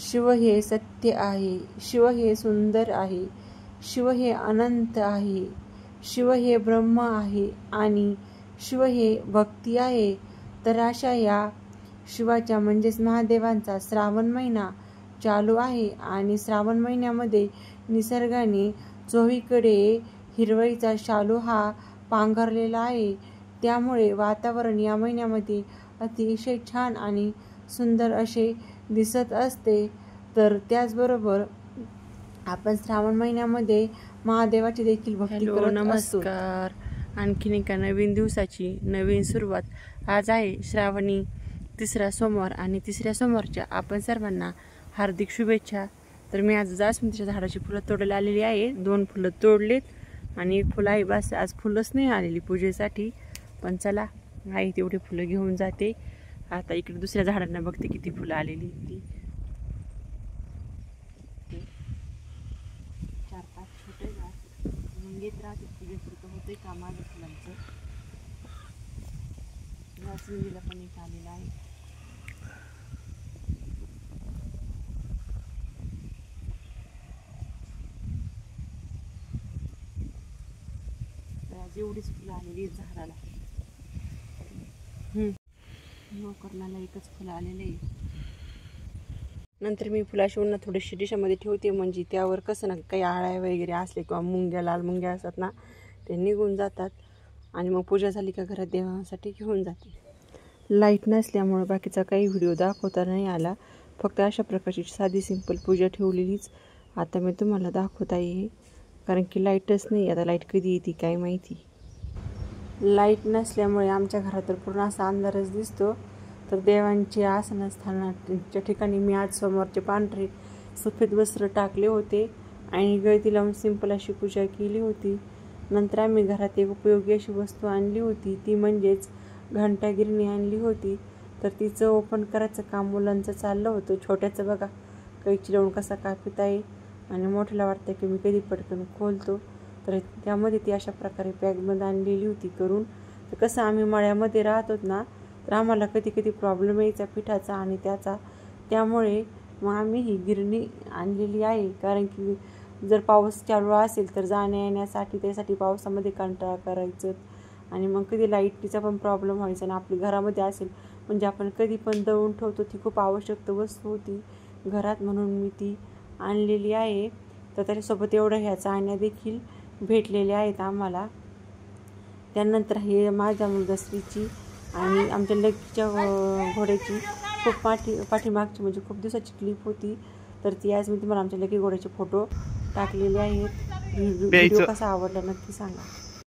शिव हे सत्य आहे, शिव हे सुंदर आहे, शिव हे अनंत आहे, शिव हे ब्रह्म आहे आणि शिव हे भक्ती आहे. तर अशा या शिवाच्या म्हणजेच महादेवांचा श्रावण महिना चालू आहे आणि श्रावण महिन्यामध्ये निसर्गाने चोहीकडे हिरवळीचा शालू हा पांघरलेला आहे. त्यामुळे वातावरण या महिन्यामध्ये अतिशय छान आणि सुंदर असे दिसत असते. तर त्याचबरोबर आपण श्रावण महिन्यामध्ये महादेवाची देखील भक्ती करत असतो. नमस्कार. आणखीन एका नवीन दिवसाची नवीन सुरुवात. आज आहे श्रावणी 3रा सोमवार आणि 3ऱ्या सोमवारच्या आपण सर्वांना हार्दिक शुभेच्छा. तर मी आज जास्वंदीच्या झाडाची फुलं तोडायला आलेली आहे. 2 फुलं तोडलेत आणि 1 फुलं आहे. बस आज फुलंच नाही आलेली पूजेसाठी, पण चला आहे तेवढे फुलं घेऊन जाते. आता इकडे दुसऱ्या झाडांना बघते किती फुलं आलेली ती. 4-5 छोटे झाड मग येत राहते पूजेपुरतं होते का माझं फुलांचं. जास्वंदीला पण एक आलेलं आहे. एवढीच फुलं आलेली झाडाला. नोकरणाला एकच फुलं आलेले. नंतर मी फुलाशी उन्हात थोडीशी डिशामध्ये ठेवते, म्हणजे त्यावर कसं ना काही आळ्या वगैरे असले किंवा मुंग्या, लाल मुंग्या असतात ना, ते निघून जातात. आणि मग पूजा झाली का घरात देवासाठी घेऊन जाते. लाईट नसल्यामुळे बाकीचा काही व्हिडिओ दाखवता नाही आला. फक्त अशा प्रकारची साधी सिंपल पूजा ठेवलेलीच आता मी तुम्हाला दाखवत आहे, कारण की लाईटच नाही. आता लाईट कधी येते काय माहिती. लाईट नसल्यामुळे आमच्या घरात तर पूर्ण असा अंधारच दिसतो. तर देवांचे आसनस्थानाच्या ठिकाणी मी आज सोमवारचे पांढरे सफेद वस्त्र टाकले होते आणि गळती लावून सिंपल अशी पूजा केली होती. नंतर आम्ही घरात एक उपयोगी अशी वस्तू आणली होती, ती म्हणजेच घंटागिरणी आणली होती. तर तिचं ओपन करायचं काम मुलांचं चाललं होतं. छोट्याचं बघा कैची लावून कसा कापत आहे आणि मोठ्याला वाटतं की मी कधी पटकन खोलतो. तर त्यामध्ये ती अशा प्रकारे पॅकमध्ये आणलेली होती करून. तर कसं आम्ही मळ्यामध्ये राहतो ना, तर आम्हाला कधी कधी प्रॉब्लेम यायचा पिठाचा आणि त्याचा. त्यामुळे मग आम्ही ही गिरणी आणलेली आहे, कारण की जर पाऊस चालू असेल तर जाण्या येण्यासाठी त्यासाठी पावसामध्ये कंटाळा करायचं आणि मग कधी लाईटीचा पण प्रॉब्लेम व्हायचा. आणि आपली घरामध्ये असेल म्हणजे आपण कधी पण दळून ठेवतो. ती खूप आवश्यक वस्तू होती घरात, म्हणून मी ती आणलेली आहे. तर त्याच्यासोबत एवढं ह्या चाळण्या देखील भेटलेल्या आहेत आम्हाला. त्यानंतर हे माझ्या मुलदस्त्रीची आणि आमच्या लकीच्या घोड्याची खूप पाठीमागची म्हणजे खूप दिवसाची क्लिप होती. तर ती आज मी तुम्हाला आमच्या लकी घोड्याचे फोटो टाकलेले आहेत. व्हिडिओ कसा आवडला नक्की सांगा.